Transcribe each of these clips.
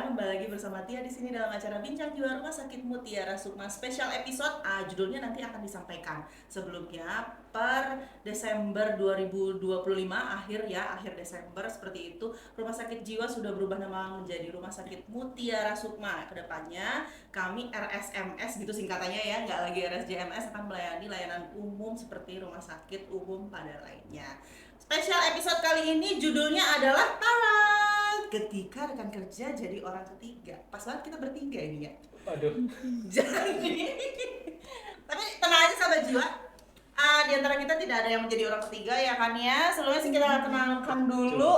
kembali lagi bersama Tia di sini dalam acara Bincang Jiwa Rumah Sakit Mutiara Sukma spesial episode. Judulnya nanti akan disampaikan. Sebelumnya per Desember 2025 akhir Desember seperti itu, Rumah Sakit Jiwa sudah berubah nama menjadi Rumah Sakit Mutiara Sukma. Kedepannya kami RSMS gitu singkatannya ya, nggak lagi RSJMS, akan melayani layanan umum seperti rumah sakit umum pada lainnya. Spesial episode kali ini judulnya adalah ketika rekan kerja jadi orang ketiga. Pas banget kita bertiga ini ya. Aduh. Jadi, tapi tenang aja sahabat jiwa. Di antara kita tidak ada yang menjadi orang ketiga ya kan ya. Sebelumnya sih kita kenalkan dulu.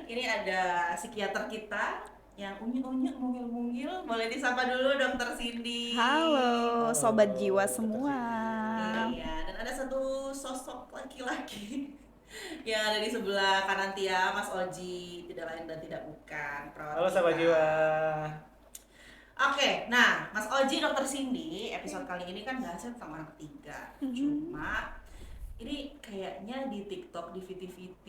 Ini ada psikiater kita yang unyil-unyil, mungil-mungil. Boleh disapa dulu Dokter Cindy. Halo, sobat jiwa Dokter semua. Iya, dan ada satu sosok laki-laki yang ada di sebelah kanan Tia, Mas Oji, tidak lain dan tidak bukan perawat Halo sahabat kita. jiwa. Oke, nah Mas Oji, Dokter Cindy, episode kali ini kan bahasnya tentang orang ketiga. Cuma ini kayaknya di TikTok, di VT-VT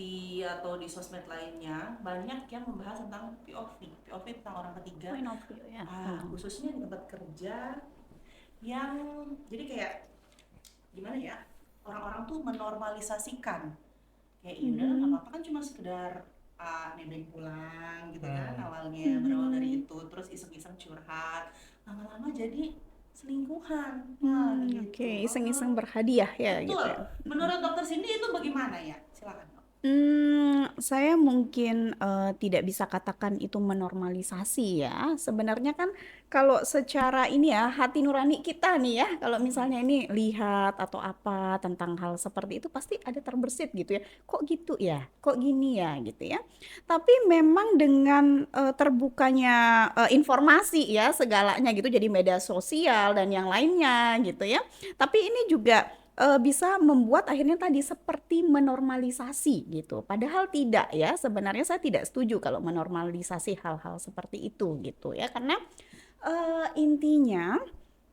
atau di sosmed lainnya banyak yang membahas tentang POV tentang orang ketiga. Point of view ya. Khususnya di tempat kerja yang jadi kayak gimana ya, orang-orang tuh menormalisasikan kayak udah nggak apa-apa kan, cuma sekedar nebeng pulang gitu kan awalnya, berawal dari itu, terus iseng-iseng curhat, lama-lama jadi selingkuhan. Gitu. Oke, iseng-iseng berhadiah ya Betul. gitu ya. Menurut Dokter Cindy itu bagaimana ya? Silakan. Saya mungkin tidak bisa katakan itu menormalisasi ya. Sebenarnya kan kalau secara ini ya, hati nurani kita nih ya, kalau misalnya ini lihat atau apa tentang hal seperti itu pasti ada terbersit gitu ya. Kok gitu ya? Kok gini ya gitu ya. Tapi memang dengan terbukanya informasi ya segalanya gitu, jadi media sosial dan yang lainnya gitu ya. Tapi ini juga bisa membuat akhirnya tadi seperti menormalisasi gitu. Padahal tidak ya, sebenarnya saya tidak setuju kalau menormalisasi hal-hal seperti itu gitu ya. Karena intinya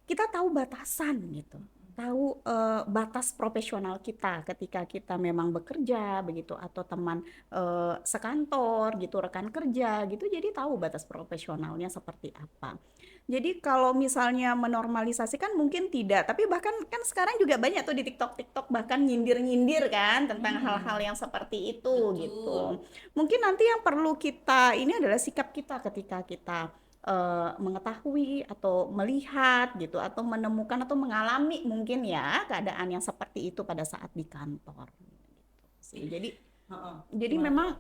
kita tahu batasan gitu. Tahu batas profesional kita ketika kita memang bekerja begitu, atau teman sekantor gitu, rekan kerja gitu, jadi tahu batas profesionalnya seperti apa. Jadi kalau misalnya menormalisasi kan mungkin tidak, tapi bahkan kan sekarang juga banyak tuh di TikTok bahkan nyindir-nyindir kan tentang hal-hal yang seperti itu. Betul. Gitu. Mungkin nanti yang perlu kita ini adalah sikap kita ketika kita mengetahui atau melihat gitu, atau menemukan atau mengalami mungkin ya keadaan yang seperti itu pada saat di kantor gitu sih. Jadi memang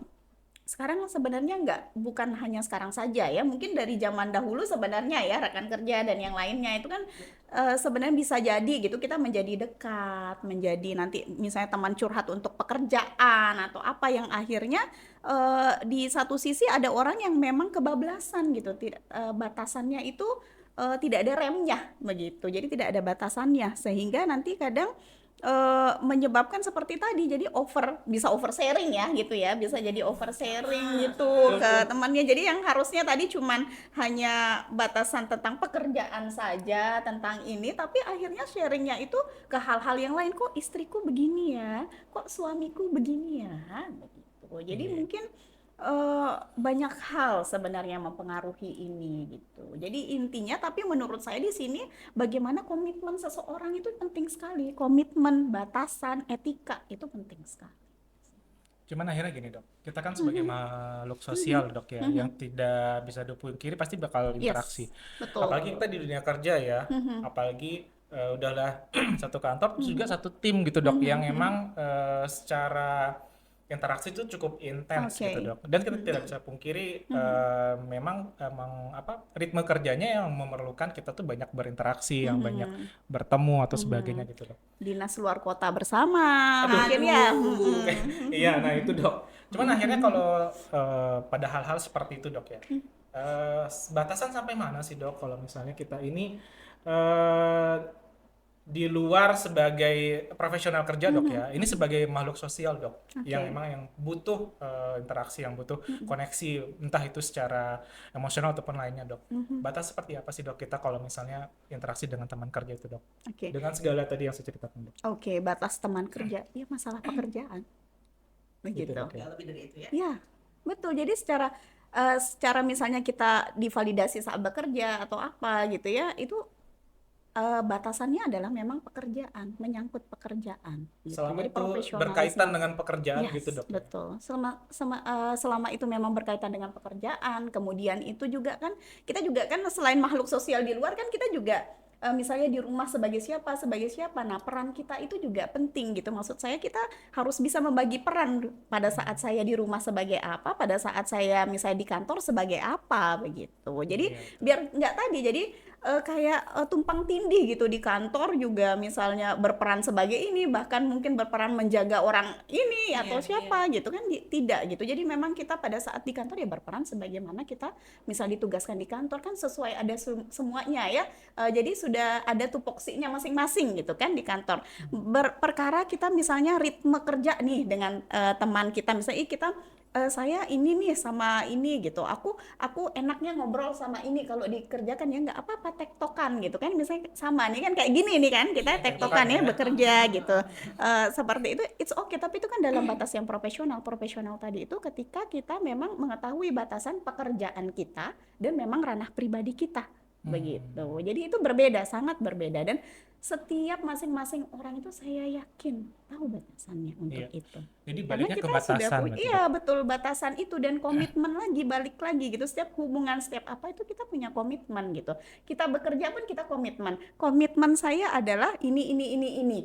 sekarang sebenarnya bukan hanya sekarang saja ya, mungkin dari zaman dahulu sebenarnya ya, rekan kerja dan yang lainnya itu kan sebenarnya bisa jadi gitu kita menjadi dekat, menjadi nanti misalnya teman curhat untuk pekerjaan atau apa, yang akhirnya di satu sisi ada orang yang memang kebablasan gitu, tidak batasannya itu tidak ada remnya begitu, jadi tidak ada batasannya sehingga nanti kadang menyebabkan seperti tadi, jadi bisa oversharing ya gitu ya, bisa jadi oversharing gitu ke temannya. Jadi yang harusnya tadi cuman hanya batasan tentang pekerjaan saja, tentang ini, tapi akhirnya sharingnya itu ke hal-hal yang lain. Kok istriku begini ya, kok suamiku begini ya, begitu. Jadi mungkin banyak hal sebenarnya mempengaruhi ini gitu. Jadi intinya, tapi menurut saya di sini bagaimana komitmen seseorang itu penting sekali. Komitmen, batasan, etika itu penting sekali. Cuman akhirnya gini dok, kita kan sebagai makhluk sosial dok ya, yang tidak bisa dipungkiri pasti bakal interaksi. Betul. Apalagi kita di dunia kerja ya, apalagi udahlah satu kantor, terus juga satu tim gitu dok, yang emang secara interaksi itu cukup intens gitu dok. Dan kita tidak bisa pungkiri memang emang ritme kerjanya yang memerlukan kita tuh banyak berinteraksi, yang banyak bertemu atau sebagainya gitu dok. Dinas luar kota bersama mungkin ya. Iya, nah itu dok. Cuman akhirnya kalau pada hal-hal seperti itu dok ya, batasan sampai mana sih dok kalau misalnya kita ini di luar sebagai profesional kerja dok ya, ini sebagai makhluk sosial dok, yang memang yang butuh interaksi, yang butuh koneksi, entah itu secara emosional ataupun lainnya dok. Batas seperti apa sih dok kita kalau misalnya interaksi dengan teman kerja itu dok? Dengan segala tadi yang saya ceritakan dok. Batas teman kerja, ya masalah pekerjaan. Begitu. Nggak lebih dari itu ya? Ya, betul. Jadi secara secara misalnya kita divalidasi saat bekerja atau apa gitu ya, itu batasannya adalah memang pekerjaan, menyangkut pekerjaan gitu. Selama Jadi itu profesionalisme. berkaitan dengan pekerjaan Yes, gitu dok ya. betul. Selama itu memang berkaitan dengan pekerjaan, kemudian itu juga kan kita juga kan selain makhluk sosial di luar kan kita juga misalnya di rumah sebagai siapa. Nah, peran kita itu juga penting gitu. Maksud saya kita harus bisa membagi peran pada saat saya di rumah sebagai apa, pada saat saya misalnya di kantor sebagai apa begitu. Jadi Iya, betul. biar nggak tadi, jadi kayak tumpang tindih gitu di kantor juga misalnya berperan sebagai ini, bahkan mungkin berperan menjaga orang ini atau Iya, siapa gitu kan, tidak gitu. Jadi memang kita pada saat di kantor ya berperan sebagaimana kita misal ditugaskan di kantor kan sesuai ada semuanya ya. Jadi sudah ada tupoksinya masing-masing gitu kan di kantor. Perkara kita misalnya ritme kerja nih dengan teman kita misalnya kita saya ini nih sama ini gitu, aku enaknya ngobrol sama ini, kalau dikerjakan ya nggak apa-apa tektokan gitu kan, misalnya sama nih kan kayak gini nih kan kita Iya, tektokan tektokan ya ya. bekerja gitu. Seperti itu it's okay, tapi itu kan dalam batas yang profesional tadi itu ketika kita memang mengetahui batasan pekerjaan kita dan memang ranah pribadi kita begitu. Jadi itu berbeda, sangat berbeda, dan setiap masing-masing orang itu saya yakin tahu batasannya untuk Iya. itu. Jadi Karena baliknya ke kita sudah batasan punya, berarti iya dok. betul, batasan itu dan komitmen lagi, balik lagi gitu. Setiap hubungan, setiap apa itu kita punya komitmen gitu. Kita bekerja pun kita komitmen. Komitmen saya adalah ini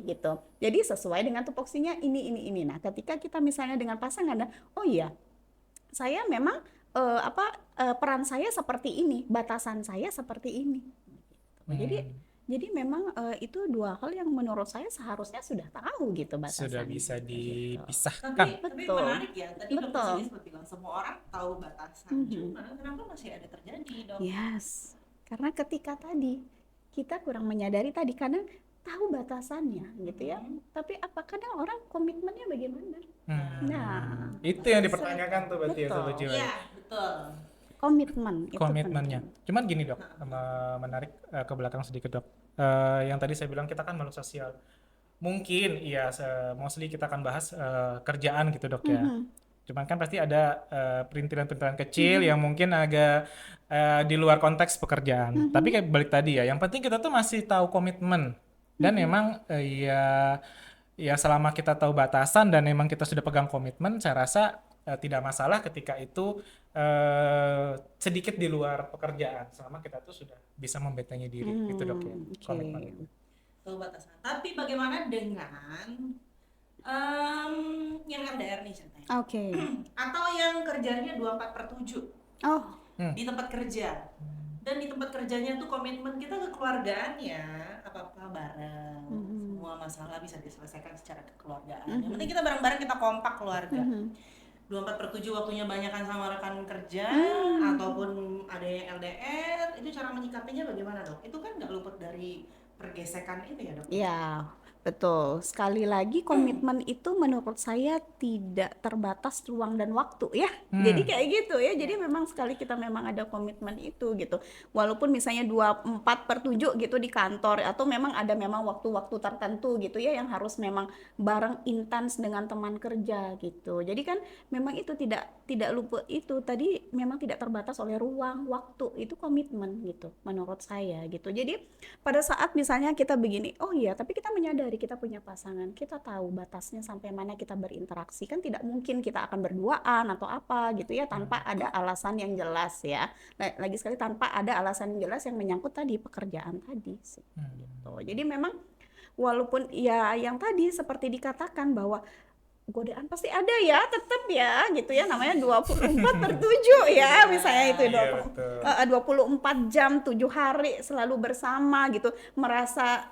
gitu. Jadi sesuai dengan tupoksinya ini. Nah, ketika kita misalnya dengan pasangan, oh iya, saya memang peran saya seperti ini, batasan saya seperti ini. Jadi Hmm, jadi memang itu dua hal yang menurut saya seharusnya sudah tahu gitu sudah batasannya bisa gitu. dipisahkan. Tapi Betul. menarik ya. Tadi dokter Betul. sendiri sempat bilang semua orang tahu batasan. Cuma kenapa masih ada terjadi, dok? Yes, karena ketika tadi kita kurang menyadari tadi, kadang tahu batasannya gitu ya, tapi apa kadang orang komitmennya bagaimana? Nah, Itu yang dipertanyakan tuh berarti ya Betul. Sobat Jiwa. Iya, betul. komitmen itu Komitmennya. penting. Cuman gini dok, menarik ke belakang sedikit dok. Yang tadi saya bilang kita kan makhluk sosial. Mungkin iya mostly kita akan bahas kerjaan gitu dok ya. Cuman kan pasti ada perintilan-perintilan kecil yang mungkin agak di luar konteks pekerjaan. Tapi kayak balik tadi ya, yang penting kita tuh masih tahu komitmen. Dan memang ya selama kita tahu batasan dan memang kita sudah pegang komitmen, saya rasa tidak masalah ketika itu sedikit di luar pekerjaan, selama kita tuh sudah bisa membentengi diri gitu dok ya, Oke. komitmen itu. Tahu batasan. Tapi bagaimana dengan yang LDR nih ceritanya? Oke. Atau yang kerjanya 24/7 Oh, di tempat kerja. Dan di tempat kerjanya tuh komitmen kita kekeluargaan ya, apa-apa bareng. Semua masalah bisa diselesaikan secara kekeluargaan. Yang penting kita bareng-bareng, kita kompak keluarga. 24/7 waktunya banyakan sama rekan kerja ataupun ada yang LDR, itu cara menyikapinya bagaimana dok? Itu kan nggak luput dari pergesekan itu ya dok? ya, betul. Sekali lagi komitmen itu menurut saya tidak terbatas ruang dan waktu ya. Jadi kayak gitu ya. Jadi memang sekali kita memang ada komitmen itu gitu. Walaupun misalnya 24/7 gitu di kantor, atau memang ada memang waktu-waktu tertentu gitu ya yang harus memang bareng intens dengan teman kerja gitu. Jadi kan memang itu tidak luput itu tadi, memang tidak terbatas oleh ruang, waktu, itu komitmen gitu menurut saya gitu. Jadi pada saat misalnya kita begini, oh iya, tapi kita menyadari kita punya pasangan, kita tahu batasnya sampai mana kita berinteraksi, kan tidak mungkin kita akan berduaan atau apa gitu ya tanpa ada alasan yang jelas ya. Lagi sekali tanpa ada alasan yang jelas yang menyangkut tadi pekerjaan tadi sih, gitu. Jadi memang walaupun ya yang tadi seperti dikatakan bahwa godaan pasti ada ya, tetap ya gitu ya, namanya 24/7 ya misalnya itu Iya, betul. 24 jam 7 hari selalu bersama gitu, merasa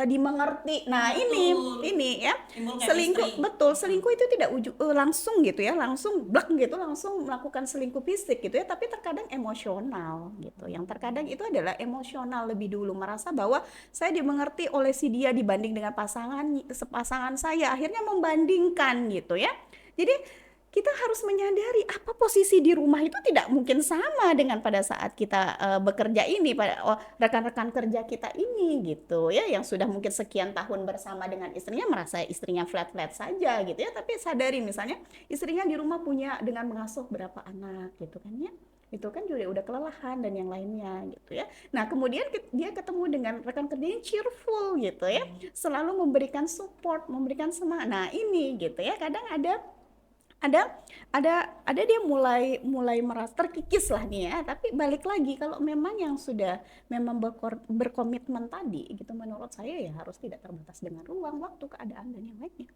dimengerti. Nah, ini ya Timbul selingkuh, chemistry. betul, selingkuh itu tidak langsung gitu ya, langsung blak gitu, langsung melakukan selingkuh fisik gitu ya, tapi terkadang emosional gitu. Yang terkadang itu adalah emosional lebih dulu, merasa bahwa saya dimengerti oleh si dia dibanding dengan pasangan saya, akhirnya membandingkan gitu ya. Jadi kita harus menyadari apa posisi di rumah itu tidak mungkin sama dengan pada saat kita bekerja ini, pada rekan-rekan kerja kita ini gitu ya, yang sudah mungkin sekian tahun bersama dengan istrinya merasa istrinya flat-flat saja gitu ya, tapi sadari misalnya istrinya di rumah punya dengan mengasuh berapa anak gitu kan ya, itu kan juga udah kelelahan dan yang lainnya gitu ya. Nah kemudian dia ketemu dengan rekan kerja yang cheerful gitu ya, selalu memberikan support, memberikan semangat. Nah ini gitu ya, kadang ada dia mulai merasa terkikis lah nih ya, tapi balik lagi kalau memang yang sudah memang berkomitmen tadi gitu, menurut saya ya harus tidak terbatas dengan ruang, waktu, keadaan dan yang lainnya.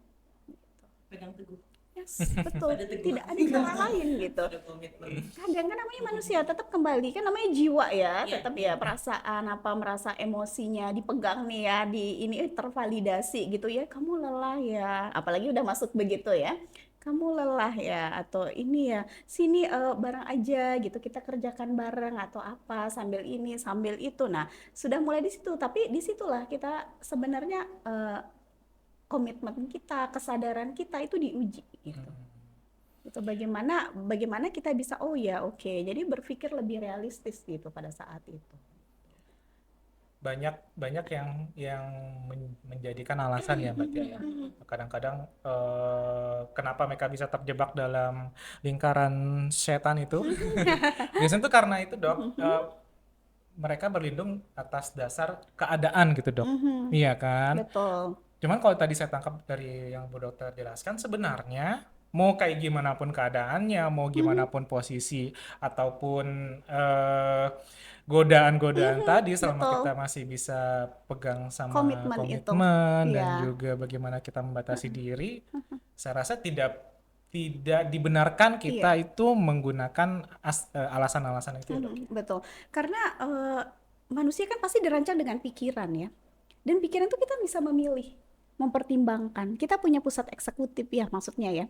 Pegang teguh. Yes, betul. Ada teguh. Tidak ada cara lain gitu. Ada komitmen. Kadang kan namanya manusia tetap kembali kan namanya jiwa ya, Iya, tetap ya perasaan merasa emosinya dipegang nih ya, di ini tervalidasi gitu ya, kamu lelah ya, apalagi udah masuk begitu ya. Kamu lelah ya, atau ini ya, sini bareng aja gitu, kita kerjakan bareng atau apa, sambil ini, sambil itu. Nah, sudah mulai di situ, tapi disitulah kita sebenarnya komitmen kita, kesadaran kita itu diuji gitu. Itu bagaimana kita bisa oke, jadi berpikir lebih realistis gitu pada saat itu. Banyak yang menjadikan alasan ya Mbak Tia ya. Kadang-kadang kenapa mereka bisa terjebak dalam lingkaran setan itu? Biasanya tuh karena itu Dok, mereka berlindung atas dasar keadaan gitu Dok. Iya kan? Betul. Cuman kalau tadi saya tangkap dari yang Bu Dokter jelaskan, sebenarnya mau kayak gimana pun keadaannya, mau gimana pun posisi ataupun godaan-godaan tadi, selama betul. kita masih bisa pegang sama Komitmen itu. dan Iya. juga bagaimana kita membatasi diri, saya rasa tidak dibenarkan kita itu menggunakan alasan-alasan itu ya Dok. Betul. Karena manusia kan pasti dirancang dengan pikiran ya. Dan pikiran itu kita bisa memilih, mempertimbangkan. Kita punya pusat eksekutif ya, maksudnya ya.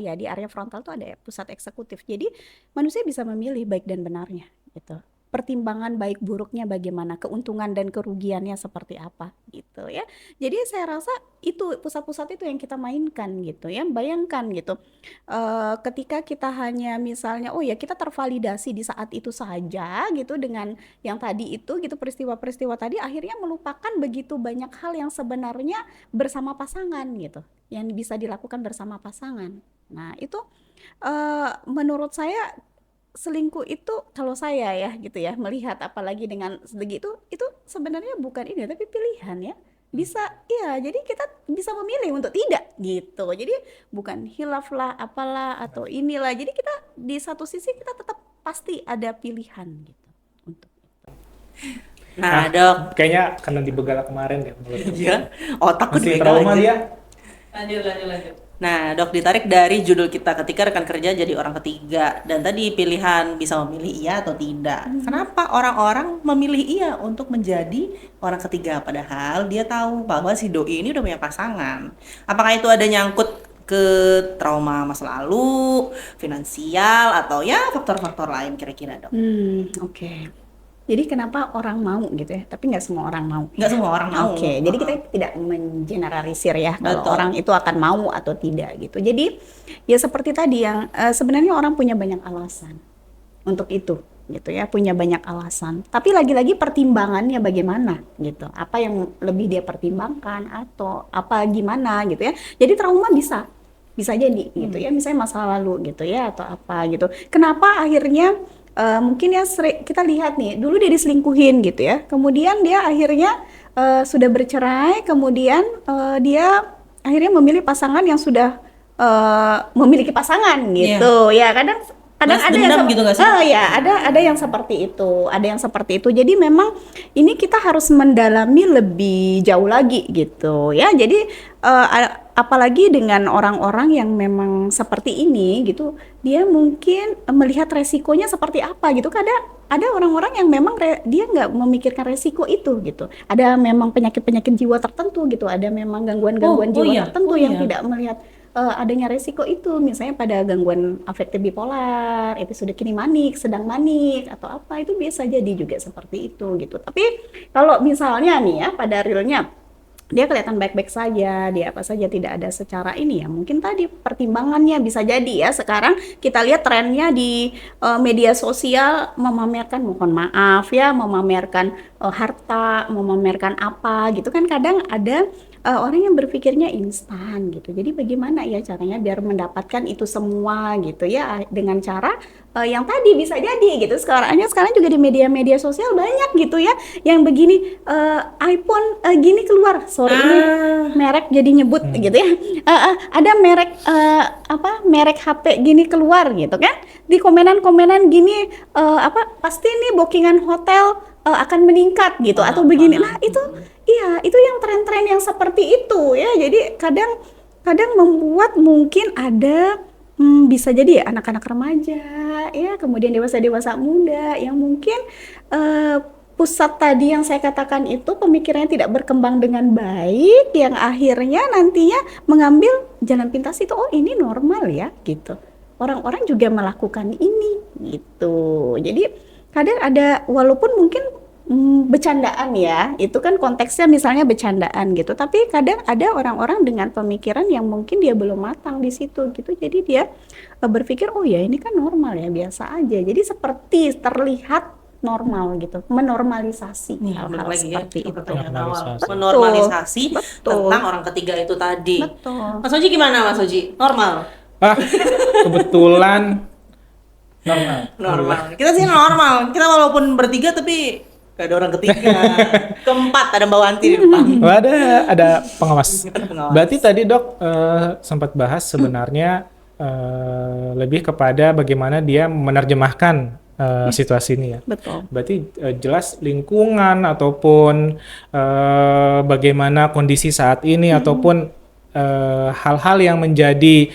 Ya di area frontal tuh ada pusat eksekutif. Jadi manusia bisa memilih baik dan benarnya gitu. Pertimbangan baik buruknya bagaimana, keuntungan dan kerugiannya seperti apa gitu ya. Jadi saya rasa itu pusat-pusat itu yang kita mainkan gitu ya. Bayangkan gitu, ketika kita hanya misalnya kita tervalidasi di saat itu saja gitu dengan yang tadi itu gitu, peristiwa-peristiwa tadi, akhirnya melupakan begitu banyak hal yang sebenarnya bersama pasangan gitu, yang bisa dilakukan bersama pasangan. Nah itu menurut saya selingkuh itu, kalau saya ya gitu ya melihat, apalagi dengan segi itu sebenarnya bukan ini tapi pilihan ya, bisa ya, jadi kita bisa memilih untuk tidak gitu, jadi bukan hilaf lah apalah atau inilah, jadi kita di satu sisi kita tetap pasti ada pilihan gitu untuk itu. Nah, Dok, Kayaknya karena dibegal kemarin ya menurutku. ya, otakku Masih dipegang trauma aja. dia. Lanjut. Nah, Dok, ditarik dari judul kita ketika rekan kerja jadi orang ketiga, dan tadi pilihan bisa memilih iya atau tidak. Kenapa orang-orang memilih iya untuk menjadi orang ketiga padahal dia tahu bahwa si doi ini udah punya pasangan? Apakah itu ada nyangkut ke trauma masa lalu, finansial, atau ya faktor-faktor lain kira-kira, Dok? Oke. Jadi kenapa orang mau gitu ya, tapi nggak semua orang mau. Nggak semua orang mau. Oke, jadi kita tidak mengeneralisir ya kalau Betul. orang itu akan mau atau tidak gitu. Jadi ya seperti tadi yang sebenarnya orang punya banyak alasan untuk itu gitu ya, punya banyak alasan. Tapi lagi-lagi pertimbangannya bagaimana gitu. Apa yang lebih dia pertimbangkan atau apa gimana gitu ya. Jadi trauma bisa jadi gitu ya, misalnya masa lalu gitu ya atau apa gitu. Kenapa akhirnya mungkin ya kita lihat nih, dulu dia diselingkuhin gitu ya, kemudian dia akhirnya sudah bercerai, kemudian dia akhirnya memilih pasangan yang sudah memiliki pasangan gitu ya, kadang Balas ada dendam yang gitu nggak sih? ya ada yang seperti itu, jadi memang ini kita harus mendalami lebih jauh lagi gitu ya. Jadi apalagi dengan orang-orang yang memang seperti ini gitu, dia mungkin melihat resikonya seperti apa gitu. Ada orang-orang yang memang dia nggak memikirkan resiko itu gitu. Ada memang penyakit-penyakit jiwa tertentu gitu, ada memang gangguan-gangguan jiwa tertentu yang tidak melihat adanya resiko itu, misalnya pada gangguan afektif bipolar, episode kini manik, sedang manik atau apa, itu biasa jadi juga seperti itu gitu. Tapi kalau misalnya nih ya pada realnya dia kelihatan baik-baik saja, dia apa saja, tidak ada secara ini ya. Mungkin tadi pertimbangannya bisa jadi ya. Sekarang kita lihat trennya di media sosial memamerkan, mohon maaf ya, memamerkan harta, memamerkan apa gitu kan. Kadang ada orang yang berpikirnya instan gitu. Jadi bagaimana ya caranya biar mendapatkan itu semua gitu ya, dengan cara yang tadi bisa jadi gitu. Sekarang juga di media-media sosial banyak gitu ya yang begini, iPhone gini keluar, sorry ini merek jadi nyebut gitu ya. Ada merek merek HP gini keluar gitu kan. Di komenan-komenan gini pasti nih bookingan hotel akan meningkat gitu atau begini. Nah, itu iya, itu yang tren-tren yang seperti itu ya. Jadi kadang membuat mungkin ada bisa jadi ya anak-anak remaja ya, kemudian dewasa muda yang mungkin pusat tadi yang saya katakan itu pemikirannya tidak berkembang dengan baik, yang akhirnya nantinya mengambil jalan pintas itu, oh ini normal ya gitu. Orang-orang juga melakukan ini gitu. Jadi kadang ada, walaupun mungkin bercandaan ya, itu kan konteksnya misalnya bercandaan gitu, tapi kadang ada orang-orang dengan pemikiran yang mungkin dia belum matang di situ gitu, jadi dia berpikir oh ya ini kan normal ya, biasa aja, jadi seperti terlihat normal gitu, menormalisasi hal-hal seperti itu. Menormalisasi Betul. tentang orang ketiga itu tadi. Betul. Mas Oji gimana Mas Oji? Normal? Kebetulan Normal. Kita sih normal. Kita walaupun bertiga tapi gak ada orang ketiga. Keempat ada Mbak Wanti di depan. Oh, ada pengawas. Pengawas. Berarti tadi Dok sempat bahas sebenarnya lebih kepada bagaimana dia menerjemahkan situasi ini ya. Betul. Berarti jelas lingkungan ataupun bagaimana kondisi saat ini ataupun hal-hal yang menjadi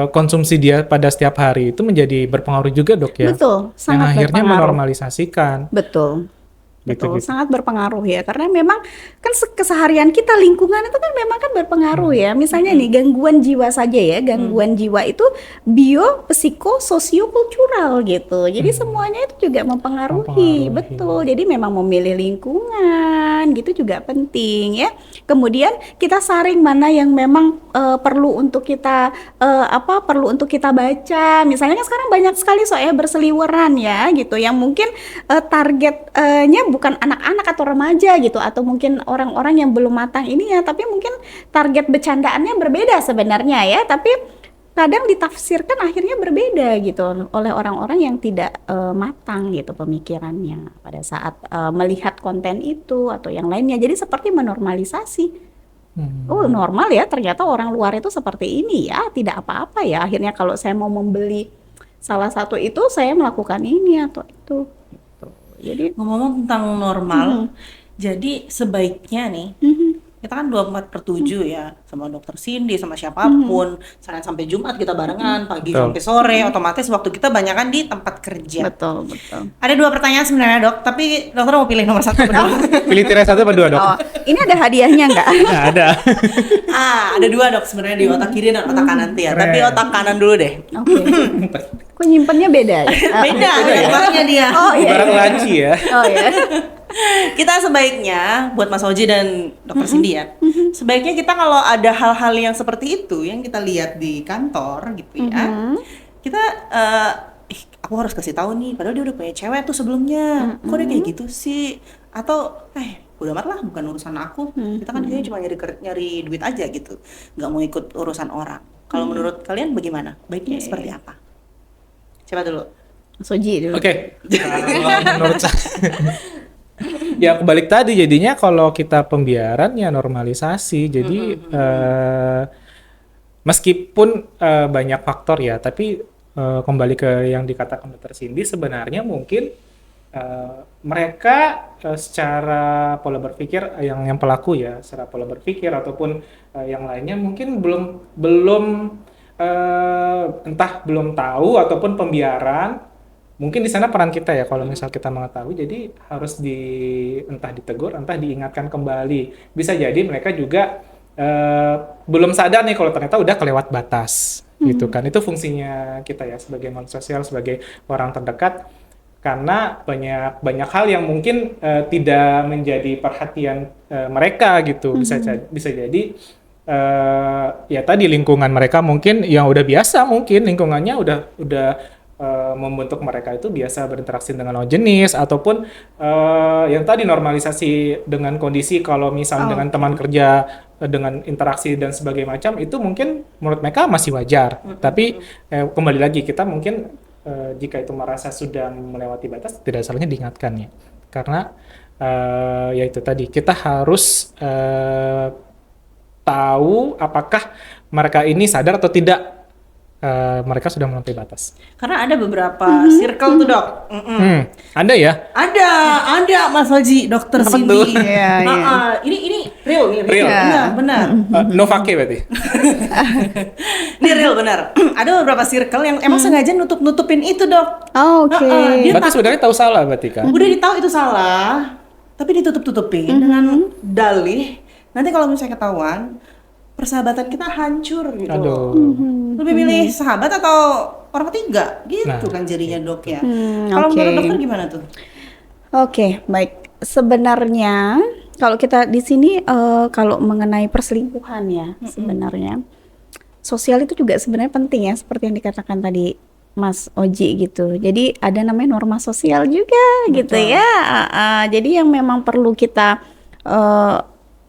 konsumsi dia pada setiap hari itu menjadi berpengaruh juga Dok ya. Betul, Yang sangat akhirnya berpengaruh. menormalisasikan. Betul. Betul, Gitu. sangat berpengaruh ya, karena memang kan keseharian kita, lingkungan itu kan memang kan berpengaruh ya. Misalnya nih gangguan jiwa saja ya, gangguan jiwa itu bio, psiko, sosiokultural gitu. Jadi semuanya itu juga mempengaruhi. Betul. Jadi memang memilih lingkungan gitu juga penting ya. Kemudian kita saring mana yang memang perlu untuk kita perlu untuk kita baca. Misalnya kan sekarang banyak sekali soalnya berseliweran ya gitu, yang mungkin targetnya bukan anak-anak atau remaja gitu, atau mungkin orang-orang yang belum matang ini ya, tapi mungkin target bercandaannya berbeda sebenarnya ya, tapi kadang ditafsirkan akhirnya berbeda gitu oleh orang-orang yang tidak matang gitu pemikirannya pada saat melihat konten itu atau yang lainnya. Jadi seperti menormalisasi. Oh normal ya, ternyata orang luar itu seperti ini ya, tidak apa-apa ya. Akhirnya kalau saya mau membeli salah satu itu, saya melakukan ini atau itu. Jadi Ngomong tentang normal, jadi sebaiknya nih, kita kan 24/7 ya, sama dokter Cindy, sama siapapun, Senin sampai Jumat kita barengan, pagi Betul. sampai sore, otomatis waktu kita banyakan di tempat kerja. betul. Ada 2 pertanyaan sebenarnya Dok, tapi dokter mau pilih nomor 1 atau 2? Pilih tirai 1 apa 2 Dok? Oh, ini ada hadiahnya nggak? Nah, ada. Ada 2 Dok sebenarnya, di otak kiri dan otak kanan ya. Keren. Tapi otak kanan dulu deh. Oke. Kok nyimpennya beda ya? Beda lebarnya dia. Oh iya. Barang laci ya. Oh ya. Kita sebaiknya buat Mas Oji dan dokter Cindy ya, sebaiknya kita kalau ada hal-hal yang seperti itu yang kita lihat di kantor gitu ya, kita aku harus kasih tahu nih, padahal dia udah punya cewek tuh sebelumnya, kok dia kayak gitu sih, atau udah amat lah, bukan urusan aku, kita kan kayaknya cuma nyari duit aja gitu, nggak mau ikut urusan orang. Kalau menurut kalian bagaimana? Baiknya seperti apa? Coba dulu. Soji dulu. Oke. Kalau menurut saya ya kebalik tadi, jadinya kalau kita pembiaran ya normalisasi. Jadi meskipun banyak faktor ya, tapi kembali ke yang dikatakan Dr. Cindy, sebenarnya mungkin mereka secara pola berpikir yang pelaku ya, secara pola berpikir ataupun yang lainnya mungkin belum entah belum tahu ataupun pembiaran. Mungkin di sana peran kita ya, kalau misal kita mengetahui, jadi harus entah ditegur, entah diingatkan kembali. Bisa jadi mereka juga belum sadar nih kalau ternyata udah kelewat batas, gitu kan. Itu fungsinya kita ya sebagai manusia sosial, sebagai orang terdekat. karena banyak hal yang mungkin tidak menjadi perhatian mereka gitu. Bisa jadi ya tadi lingkungan mereka mungkin yang udah biasa, mungkin lingkungannya udah membentuk mereka itu biasa berinteraksi dengan lawan jenis, ataupun yang tadi normalisasi dengan kondisi kalau misalnya dengan teman kerja, dengan interaksi dan sebagainya macam, itu mungkin menurut mereka masih wajar. Tapi kembali lagi, kita mungkin jika itu merasa sudah melewati batas, tidak salahnya diingatkan ya, karena ya itu tadi, kita harus tahu apakah mereka ini sadar atau tidak mereka sudah melampaui batas. Karena ada beberapa circle tuh, Dok. Ada ya? Ada Mas Haji, Dokter Cindy. Iya, iya. Ini real nih, Real. benar. No vake berarti? Ini real benar. Ada beberapa circle yang emang sengaja nutup-nutupin itu, Dok. Oh, oke. Dia Berarti sebenarnya tahu salah berarti kan? udah ditahu itu salah, tapi ditutup-tutupin dengan dalih. Nanti kalau misalnya ketahuan, persahabatan kita hancur gitu. Aduh. Lebih milih sahabat atau orang ketiga gitu Nah, kan jadinya, Dok ya. Kalau oke. menurut dokter gimana tuh? Oke, baik. Sebenarnya kalau kita di sini kalau mengenai perselingkuhan ya, sebenarnya sosial itu juga sebenarnya penting ya, seperti yang dikatakan tadi Mas Oji gitu. Jadi ada namanya norma sosial juga gitu ya. Jadi yang memang perlu kita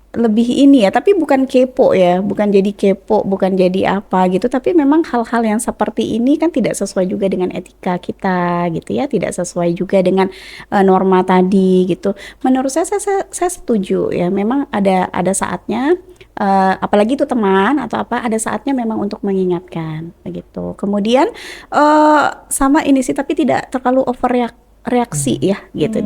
lebih ini ya, tapi bukan kepo ya, bukan jadi kepo, bukan jadi apa gitu, tapi memang hal-hal yang seperti ini kan tidak sesuai juga dengan etika kita gitu ya, tidak sesuai juga dengan norma tadi gitu. Menurut saya setuju ya, memang ada saatnya apalagi itu teman atau apa, ada saatnya memang untuk mengingatkan begitu. Kemudian sama ini sih, tapi tidak terlalu reaksi ya gitu,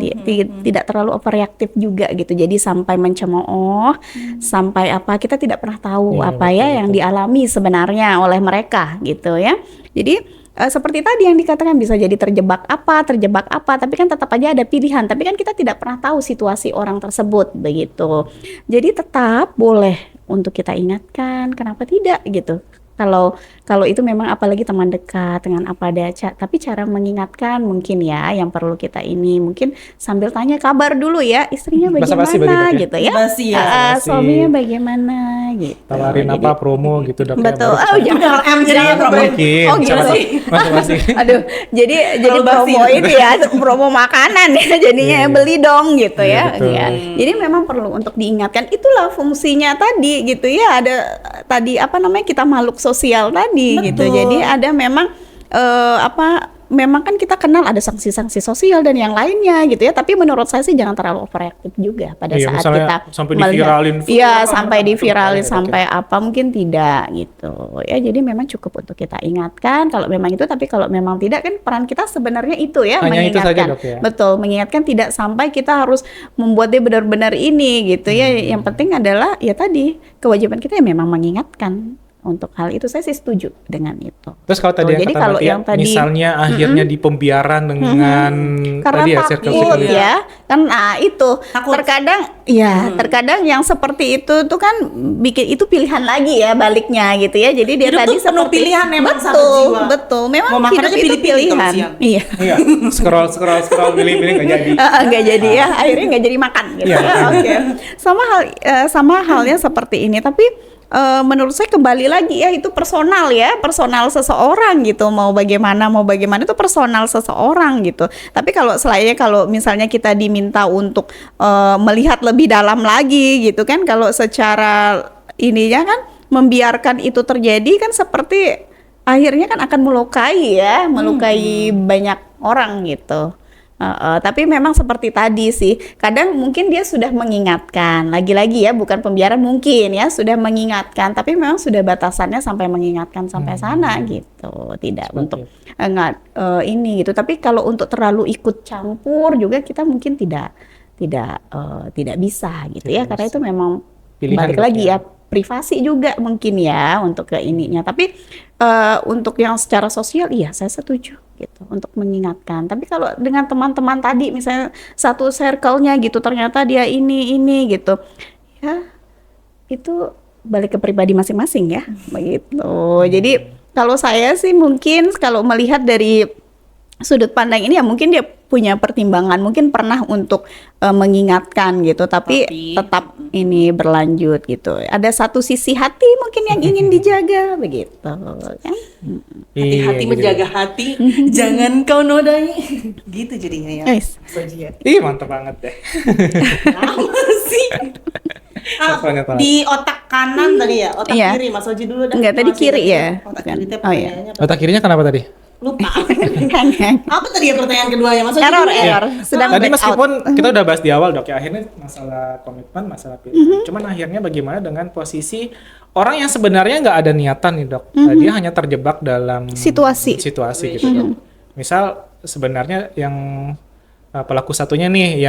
tidak terlalu overreaktif juga gitu, jadi sampai mencemooh, sampai apa, kita tidak pernah tahu apa ya yang dialami sebenarnya oleh mereka gitu ya. Jadi seperti tadi yang dikatakan, bisa jadi terjebak apa, tapi kan tetap aja ada pilihan, tapi kan kita tidak pernah tahu situasi orang tersebut begitu. Jadi tetap boleh untuk kita ingatkan, kenapa tidak gitu. Kalau itu memang apalagi teman dekat dengan apa ada, tapi cara mengingatkan mungkin ya yang perlu kita ini, mungkin sambil tanya kabar dulu ya, istrinya Basa-basi bagaimana berarti, Dok, gitu ya, Basa-basi ya. Basa-basi. suaminya bagaimana gitu. Tawarin Jadi- apa promo gitu, Dok? ya, Betul. baru Oh, jangan jadinya promo. mungkin. Oh, gitu sih. Masih. Aduh, jadi Basa-basi. promo itu ya, promo makanan ya, jadinya Iya, iya. beli dong gitu Iya, ya. betul. Iya. Jadi memang perlu untuk diingatkan, itulah fungsinya tadi gitu ya. Ada tadi apa namanya, kita makhluk sosial tadi gitu. Betul. Jadi ada memang memang kan kita kenal ada sanksi-sanksi sosial dan yang lainnya gitu ya, tapi menurut saya sih jangan terlalu overreaktif juga pada Iya, saat misalnya kita sampai melihat. diviralin, Iya, apa, sampai itu diviralin, bahaya, sampai apa, mungkin tidak gitu ya. Jadi memang cukup untuk kita ingatkan kalau memang itu, tapi kalau memang tidak, kan peran kita sebenarnya itu ya, Hanya itu saja, mengingatkan. Dok, ya? Betul, mengingatkan, tidak sampai kita harus membuat dia benar-benar ini gitu ya. Yang penting adalah ya tadi, kewajiban kita ya memang mengingatkan. Untuk hal itu saya sih setuju dengan itu. Terus kalau tadi yang Jadi kata kalau Mbak Tia, yang tadi misalnya akhirnya di pembiaran dengan karena tadi ya takut circle-circle ya, kan itu Takut. terkadang yang seperti itu tuh kan bikin itu pilihan lagi ya baliknya gitu ya. Jadi dia Hidup tadi tuh penuh pilihan memang, sahabat betul jiwa. betul, memang Mau makan hidup aja itu pilih-pilih kalau pilihan. siang. Iya. Iya, scroll pilih nggak jadi. Nggak jadi ya, akhirnya nggak jadi makan gitu. Iya. Oke. Sama halnya seperti ini, tapi menurut saya kembali lagi ya, itu personal seseorang gitu, mau bagaimana itu personal seseorang gitu. Tapi kalau misalnya kita diminta untuk melihat lebih dalam lagi gitu kan, kalau secara ininya kan membiarkan itu terjadi kan seperti akhirnya kan akan melukai banyak orang gitu. Tapi memang seperti tadi sih, kadang mungkin dia sudah mengingatkan, lagi-lagi ya, bukan pembiaran, mungkin ya sudah mengingatkan, tapi memang sudah batasannya sampai mengingatkan sampai sana gitu, tidak Seperti untuk ini gitu. Tapi kalau untuk terlalu ikut campur juga kita mungkin tidak bisa gitu ya, Tidak karena bisa. itu memang Pilihan, balik Dok, lagi ya. ya, privasi juga mungkin ya untuk ke ininya. Tapi untuk yang secara sosial iya saya setuju gitu untuk mengingatkan. Tapi kalau dengan teman-teman tadi misalnya satu circle-nya gitu, ternyata dia ini gitu ya, itu balik ke pribadi masing-masing ya begitu. Jadi kalau saya sih mungkin kalau melihat dari sudut pandang ini ya mungkin dia punya pertimbangan, mungkin pernah untuk mengingatkan gitu, tapi tetap ini berlanjut gitu. Ada satu sisi hati mungkin yang ingin dijaga begitu kan. Hati-hati Iya, menjaga hati, jangan kau nodai. Gitu jadinya ya. Guys, Ih, mantap banget deh. Apa sih? Apanya, Pak? Di otak kanan tadi ya, otak Iya. kiri Mas Oji dulu dah. Enggak, tadi Masih kiri ingat ya? Otak Bukan. kiri teh Oh, iya. pertanyaannya apa? Otak kirinya kenapa tadi? Lupa. kan. Apa tadi ya pertanyaan keduanya Mas Oji? Error, dulu ya? error. Sedang Tadi blackout. meskipun kita udah bahas di awal dok ya, akhirnya masalah komitmen, masalah pilihan. Cuman akhirnya bagaimana dengan posisi orang yang sebenarnya nggak ada niatan nih dok, dia hanya terjebak dalam Situasi. gitu dok. Misal sebenarnya yang pelaku satunya nih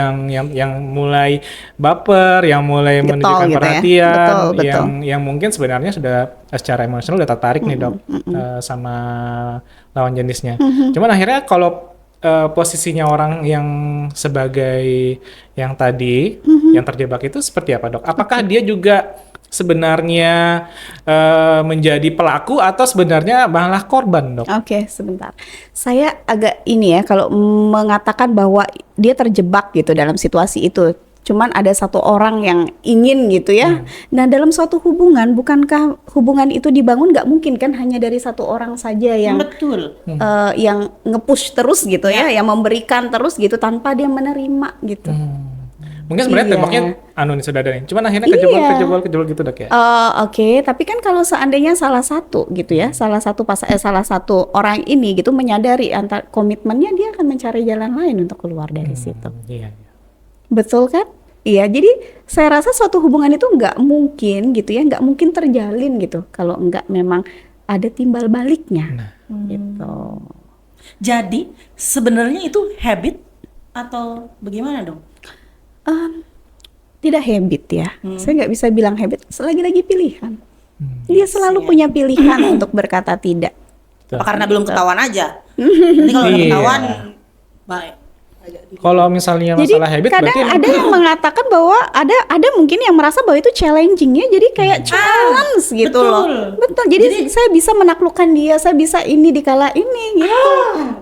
yang mulai baper, yang mulai Getol menunjukkan gitu ya. perhatian, Betul. yang mungkin sebenarnya sudah secara emosional udah tertarik nih dok sama lawan jenisnya. Cuman akhirnya kalau posisinya orang yang sebagai yang tadi yang terjebak itu seperti apa dok? Apakah dia juga sebenarnya menjadi pelaku atau sebenarnya malah korban dok? Oke, sebentar. Saya agak ini ya kalau mengatakan bahwa dia terjebak gitu dalam situasi itu. Cuman ada satu orang yang ingin gitu ya. Nah, dalam suatu hubungan, bukankah hubungan itu dibangun nggak mungkin kan hanya dari satu orang saja yang Betul. yang nge-push terus gitu ya, yang memberikan terus gitu tanpa dia menerima gitu. Mungkin sebenarnya Iya. tembaknya nih sudah ada nih. Cuman akhirnya Iya. kejebol gitu dok ya. Oke, tapi kan kalau seandainya salah satu gitu ya, salah satu orang ini gitu menyadari antar komitmennya, dia akan mencari jalan lain untuk keluar dari situ. Iya. Betul kan? Iya, jadi saya rasa suatu hubungan itu nggak mungkin gitu ya, nggak mungkin terjalin gitu kalau nggak memang ada timbal baliknya gitu. Jadi sebenarnya itu habit atau bagaimana dong? Tidak habit ya, saya nggak bisa bilang habit, lagi-lagi pilihan. Dia selalu punya pilihan untuk berkata tidak. Apa karena belum ketahuan aja? Nanti kalau udah Iya. ketahuan, baik. Kalau misalnya Jadi masalah habit kadang berarti ada yang mengatakan bahwa ada mungkin yang merasa bahwa itu challenging ya, jadi kayak challenge gitu loh. Betul. Jadi saya bisa menaklukkan dia, saya bisa ini dikala ini gitu.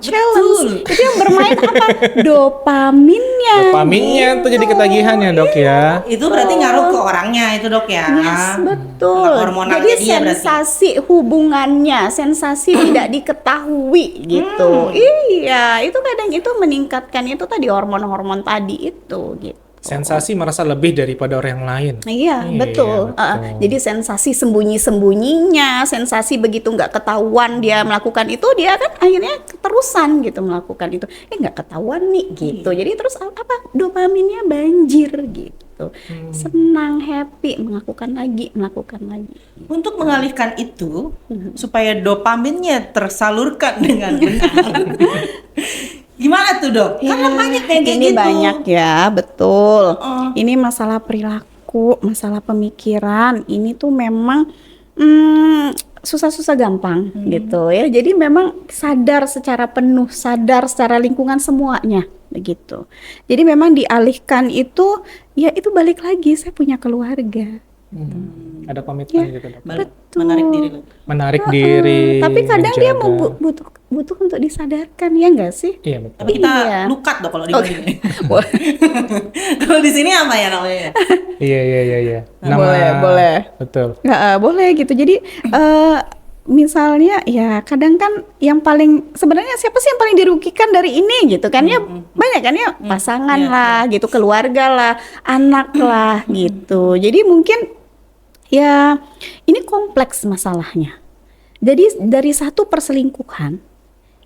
Challenge. Itu yang bermain apa? Dopaminnya. dopaminnya tuh jadi ketagihan ya dok ya. Itu berarti ngaruh ke orangnya itu dok ya. Yes, betul. Ke hormonalnya Jadi dia berarti. sensasi hubungannya, sensasi tidak diketahui gitu. Iya, itu kadang itu meningkatkan itu tadi hormon-hormon tadi itu gitu. Sensasi merasa lebih daripada orang yang lain. Iya, betul. betul. Jadi sensasi sembunyi-sembunyinya, sensasi begitu nggak ketahuan dia melakukan itu, dia kan akhirnya keterusan gitu melakukan itu. Nggak ketahuan nih gitu. Jadi terus apa? Dopaminnya banjir gitu. Senang, happy, melakukan lagi. Untuk mengalihkan itu supaya dopaminnya tersalurkan dengan benar. Gimana tuh dok? Karena banyak kayak Ini gitu. banyak ya, betul. Ini masalah perilaku, masalah pemikiran. Ini tuh memang susah-susah gampang gitu ya. Jadi memang sadar secara penuh, sadar secara lingkungan semuanya begitu. Jadi memang dialihkan itu, ya itu balik lagi saya punya keluarga. Ada komitmen gitu dok. Menarik diri lo. Menarik diri. Tapi kadang dia menjaga. butuh untuk disadarkan ya nggak sih? Iya betul. Tapi kita Iya. lukat dok kalau di sini. Kalau di sini apa ya namanya? Iya. Boleh. Betul. Nggak, boleh gitu. Jadi misalnya ya kadang kan yang paling sebenarnya siapa sih yang paling dirugikan dari ini gitu kan ya, banyak kan ya, pasangan lah gitu, keluarga lah, anak lah gitu. Jadi mungkin ya ini kompleks masalahnya. Jadi dari satu perselingkuhan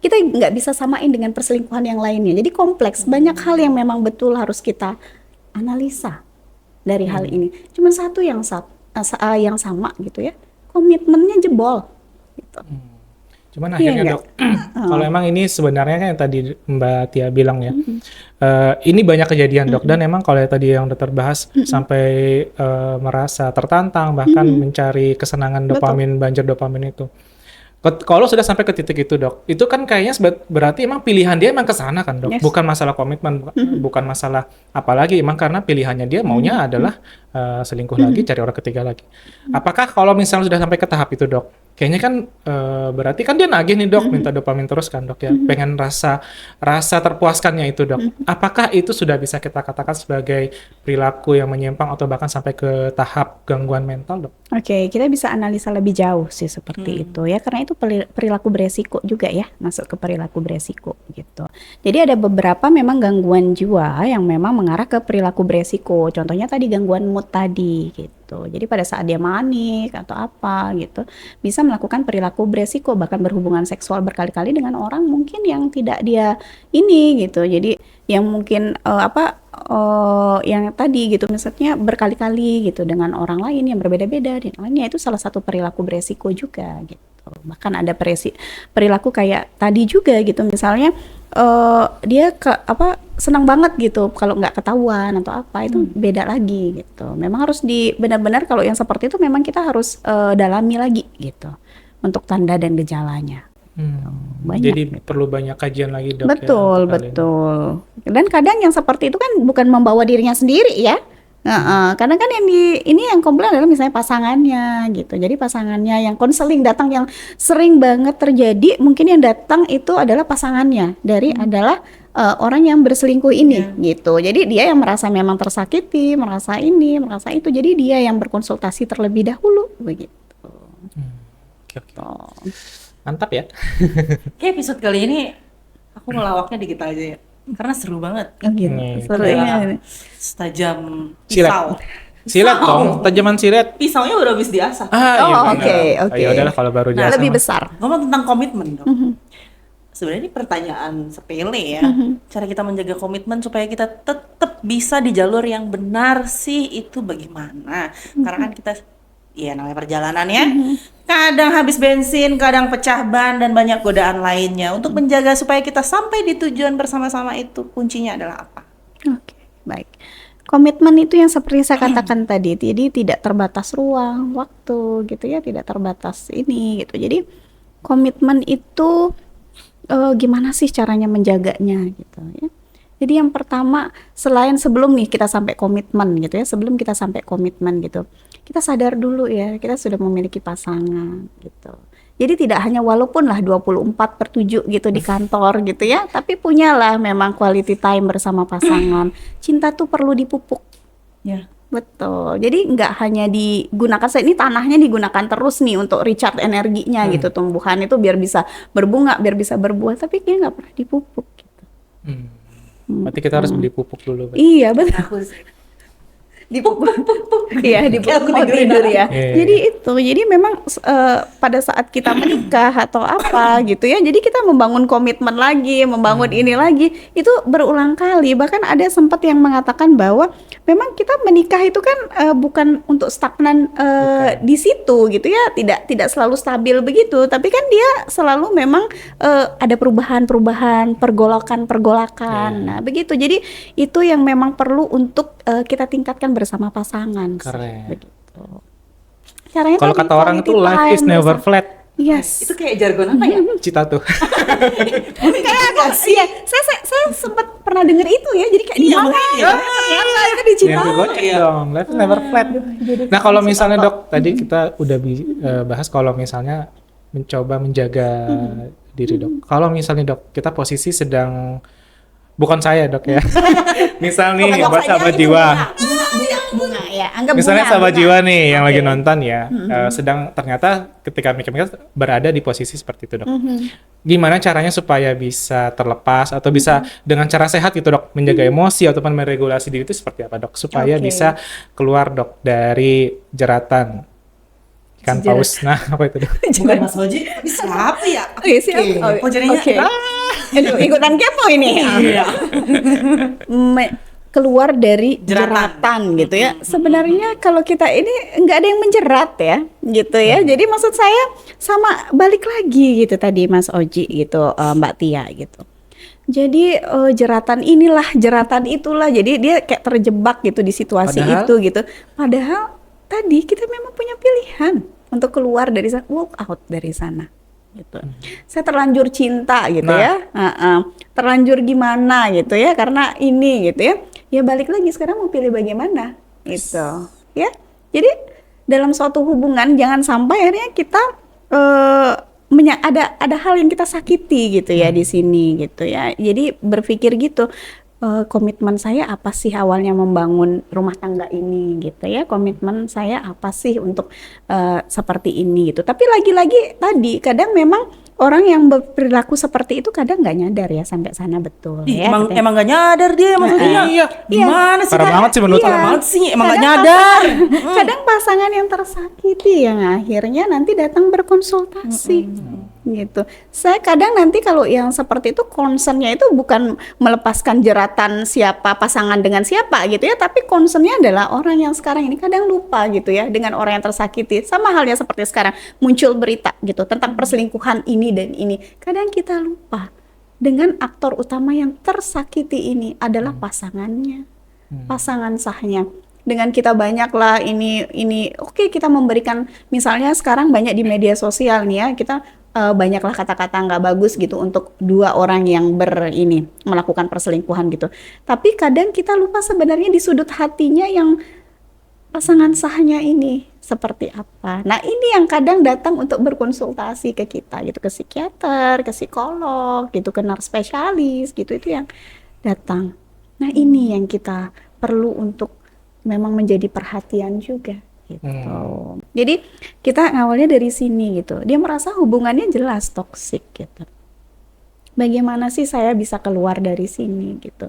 kita nggak bisa samain dengan perselingkuhan yang lainnya. Jadi kompleks, banyak hal yang memang betul harus kita analisa dari hal ini. Cuma satu yang sama gitu ya, komitmennya jebol. Gitu. Cuman Iya akhirnya nggak? dok, kalau emang ini sebenarnya kan yang tadi Mbak Tia bilang ya, ini banyak kejadian dok, dan emang kalau tadi yang udah terbahas sampai merasa tertantang, bahkan mencari kesenangan dopamin, banjir dopamin itu. Kalau sudah sampai ke titik itu dok, itu kan kayaknya berarti emang pilihan dia emang ke sana kan dok, Yes. bukan masalah komitmen, bukan masalah apalagi, emang karena pilihannya dia maunya adalah selingkuh lagi, cari orang ketiga lagi. Apakah kalau misalnya sudah sampai ke tahap itu dok, kayaknya kan berarti kan dia nagih nih dok, minta dopamin terus kan dok ya, pengen rasa terpuaskannya itu dok. Apakah itu sudah bisa kita katakan sebagai perilaku yang menyimpang atau bahkan sampai ke tahap gangguan mental dok? Oke, kita bisa analisa lebih jauh sih seperti itu ya, karena itu perilaku beresiko juga ya, masuk ke perilaku beresiko gitu. Jadi ada beberapa memang gangguan jiwa yang memang mengarah ke perilaku beresiko. Contohnya tadi gangguan mood tadi gitu. Jadi pada saat dia manik atau apa gitu, bisa melakukan perilaku beresiko, bahkan berhubungan seksual berkali-kali dengan orang mungkin yang tidak dia ini gitu. Jadi yang mungkin yang tadi gitu, misalnya berkali-kali gitu dengan orang lain yang berbeda-beda dan lainnya, itu salah satu perilaku beresiko juga gitu. Bahkan ada perilaku kayak tadi juga gitu, misalnya dia senang banget gitu kalau nggak ketahuan atau apa, itu beda lagi gitu. Memang harus benar-benar kalau yang seperti itu memang kita harus dalami lagi gitu untuk tanda dan gejalanya. Banyak Jadi gitu. perlu banyak kajian lagi dok. Betul, ya, untuk hal ini. betul. Dan kadang yang seperti itu kan bukan membawa dirinya sendiri ya. Kadang kan ini yang komplain adalah misalnya pasangannya gitu. Jadi pasangannya yang konseling datang, yang sering banget terjadi, mungkin yang datang itu adalah pasangannya adalah orang yang berselingkuh ini gitu. Jadi dia yang merasa memang tersakiti, merasa ini, merasa itu. Jadi dia yang berkonsultasi terlebih dahulu begitu. Oke. Mantap ya. Kayak episode kali ini aku ngelawaknya dikit aja ya, karena seru banget. Oh gitu. Seru ya. Setajam Silet. pisau. Silet dong, tajaman silet. Pisaunya udah habis diasah. Oh, oke. Ya udahlah kalau baru jasa. Lebih mah. besar. Ngomong tentang komitmen dong. Sebenarnya ini pertanyaan sepele ya. Cara kita menjaga komitmen supaya kita tetap bisa di jalur yang benar sih, itu bagaimana? Karena kan kita, ya namanya perjalanan ya. Kadang habis bensin, kadang pecah ban, dan banyak godaan lainnya. Untuk menjaga supaya kita sampai di tujuan bersama-sama itu, kuncinya adalah apa? Oke, baik. Komitmen itu yang seperti saya katakan tadi, jadi tidak terbatas ruang, waktu gitu ya, tidak terbatas ini gitu. Jadi komitmen itu gimana sih caranya menjaganya gitu ya. Jadi yang pertama, sebelum nih kita sampai komitmen gitu ya, sebelum kita sampai komitmen gitu, kita sadar dulu ya, kita sudah memiliki pasangan gitu. Jadi tidak hanya walaupun lah 24/7 gitu di kantor gitu ya, tapi punyalah memang quality time bersama pasangan. Cinta tuh perlu dipupuk. Ya. Betul. Jadi nggak hanya digunakan, ini tanahnya digunakan terus nih untuk recharge energinya gitu, tumbuhan itu biar bisa berbunga, biar bisa berbuah, tapi dia nggak pernah dipupuk gitu. Berarti kita harus beli pupuk dulu. Iya betul. Aku Dipupuk. Iya, dipupuk mau Kayak tidur ya. Iya. Jadi memang pada saat kita menikah atau apa gitu ya, jadi kita membangun komitmen lagi, membangun ini lagi, itu berulang kali. Bahkan ada sempat yang mengatakan bahwa memang kita menikah itu kan bukan untuk stagnan di situ gitu ya, tidak selalu stabil begitu, tapi kan dia selalu memang ada perubahan-perubahan, pergolakan. Nah, begitu. Jadi itu yang memang perlu untuk kita tingkatkan bersama pasangan. Keren. Begitu. Caranya Kalau tadi kata orang itu quality life is time never bersama- flat. Yes. itu kayak jargon apa ya? Cita tuh. Kayak agak iya, saya sempat pernah dengar itu ya. Jadi kayak di Iya, mana makanya. ya? Ternyata itu digital. Yang gue dong, life is never flat. Nah kalau misalnya dok, tadi kita udah bahas kalau misalnya mencoba menjaga diri dok. Kalau misalnya dok, kita posisi sedang, bukan saya dok ya. Misal nih buat sahabat jiwa. Bunga ya. Anggap Misalnya bunga, sahabat bunga. jiwa nih yang lagi nonton ya, sedang ternyata ketika mikir-mikir berada di posisi seperti itu dok. Gimana caranya supaya bisa terlepas atau bisa dengan cara sehat gitu dok, menjaga emosi ataupun meregulasi diri itu seperti apa dok, supaya Oke. bisa keluar dok dari jeratan ikan paus. Nah apa itu dok? Bukan Mas Moji, siapa ya? Oh, iya, siap. Oke. Oh, Kok jadinya oke. Aduh, ikutan kepo ini. Iya. Keluar dari Jeratan. jeratan gitu ya. Sebenarnya kalau kita ini nggak ada yang menjerat ya, gitu ya. Jadi maksud saya sama balik lagi gitu tadi Mas Oji gitu, Mbak Tia gitu. Jadi jeratan inilah, jeratan itulah. Jadi dia kayak terjebak gitu di situasi Padahal? itu gitu. Padahal tadi kita memang punya pilihan untuk keluar dari sana, walk out dari sana. Gitu. Saya terlanjur cinta gitu Nah. ya, terlanjur gimana gitu ya, karena ini gitu ya. Ya balik lagi sekarang mau pilih bagaimana gitu ya. Jadi dalam suatu hubungan jangan sampai akhirnya kita eh, ada hal yang kita sakiti gitu ya di sini gitu ya. Jadi berpikir gitu, komitmen saya apa sih awalnya membangun rumah tangga ini gitu ya. Komitmen saya apa sih untuk seperti ini gitu. Tapi lagi-lagi tadi kadang memang orang yang berperilaku seperti itu kadang nggak nyadar ya sampai sana betul Ih, ya. emang katanya. emang gak nyadar dia maksudnya. Iya. Gimana sih? Parah Kak? banget sih menurut Iya. aku. Parah banget sih, emang gak Kadang nyadar. Kadang pasangan yang tersakiti yang akhirnya nanti datang berkonsultasi gitu. Saya kadang nanti kalau yang seperti itu concernnya itu bukan melepaskan jeratan siapa pasangan dengan siapa gitu ya, tapi concernnya adalah orang yang sekarang ini kadang lupa gitu ya dengan orang yang tersakiti. Sama halnya seperti sekarang muncul berita gitu tentang perselingkuhan ini dan ini. Kadang kita lupa dengan aktor utama yang tersakiti ini adalah pasangannya, pasangan sahnya. Dengan kita banyaklah ini oke, kita memberikan, misalnya sekarang banyak di media sosial nih ya, kita banyaklah kata-kata nggak bagus gitu untuk dua orang yang melakukan perselingkuhan gitu. Tapi kadang kita lupa sebenarnya di sudut hatinya yang pasangan sahnya ini seperti apa. Nah ini yang kadang datang untuk berkonsultasi ke kita gitu, ke psikiater, ke psikolog gitu, ke nurse spesialis gitu, itu yang datang. Nah ini yang kita perlu untuk memang menjadi perhatian juga gitu. Jadi kita ngawalnya dari sini gitu. Dia merasa hubungannya jelas toksik gitu. Bagaimana sih saya bisa keluar dari sini gitu.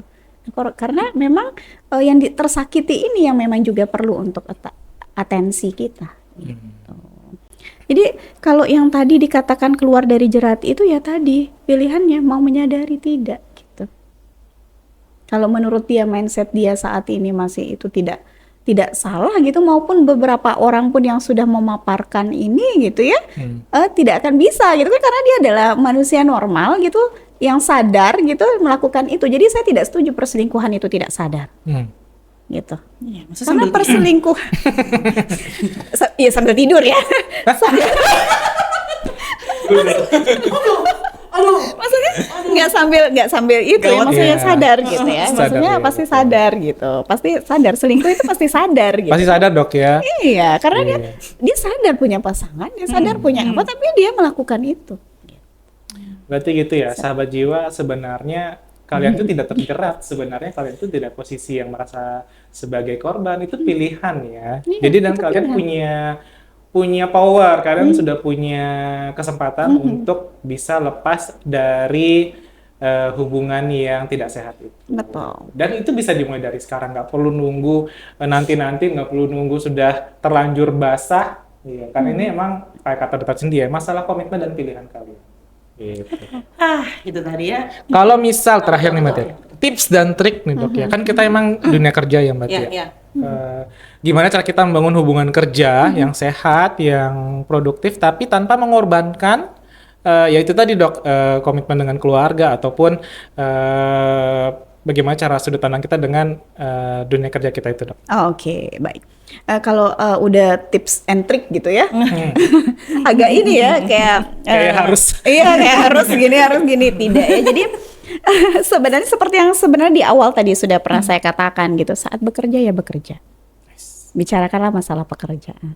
Karena memang yang tersakiti ini yang memang juga perlu untuk atensi kita gitu. Jadi kalau yang tadi dikatakan keluar dari jerat itu ya tadi pilihannya mau menyadari tidak gitu. Kalau menurut dia mindset dia saat ini masih itu tidak salah gitu, maupun beberapa orang pun yang sudah memaparkan ini gitu ya, tidak akan bisa gitu kan, karena dia adalah manusia normal gitu yang sadar gitu melakukan itu. Jadi saya tidak setuju perselingkuhan itu tidak sadar gitu. Iya, masa Karena sambil perselingkuhan iya sambil tidur ya. Maksudnya nggak sambil itu ya, Gawat maksudnya ya. sadar gitu ya. Sadar Maksudnya ya, pasti betul. sadar gitu. Pasti sadar, selingkuh itu pasti sadar gitu. Pasti sadar dok ya. Iya, karena Iya. dia sadar punya pasangan, dia sadar punya apa, tapi dia melakukan itu. Berarti gitu ya, sahabat jiwa, sebenarnya kalian tuh tidak terjerat, sebenarnya kalian tuh tidak posisi yang merasa sebagai korban, itu pilihan ya. Iya, Jadi dan itu kalian pilihan. punya power, kalian sudah punya kesempatan untuk bisa lepas dari hubungan yang tidak sehat itu. Betul. Dan itu bisa dimulai dari sekarang, nggak perlu nunggu nanti-nanti, nggak perlu nunggu sudah terlanjur basah. Iya, karena ini emang kayak kata Dr. Cindy ya, masalah komitmen dan pilihan kalian. Gitu. itu tadi ya. Kalau misal terakhir nih Mbak Tia, tips dan trik nih dok ya, kan kita emang dunia kerja ya Mbak Tia. Ya. Gimana cara kita membangun hubungan kerja yang sehat, yang produktif, tapi tanpa mengorbankan ya itu tadi dok, komitmen dengan keluarga ataupun bagaimana cara sudut pandang kita dengan dunia kerja kita itu dok. Oke, baik. Kalau udah tips and trick gitu ya, agak ini ya Kayak harus. Iya, kayak harus gini tidak ya. Jadi sebenarnya seperti yang sebenarnya di awal tadi sudah pernah saya katakan gitu, saat bekerja ya bekerja. Bicarakanlah masalah pekerjaan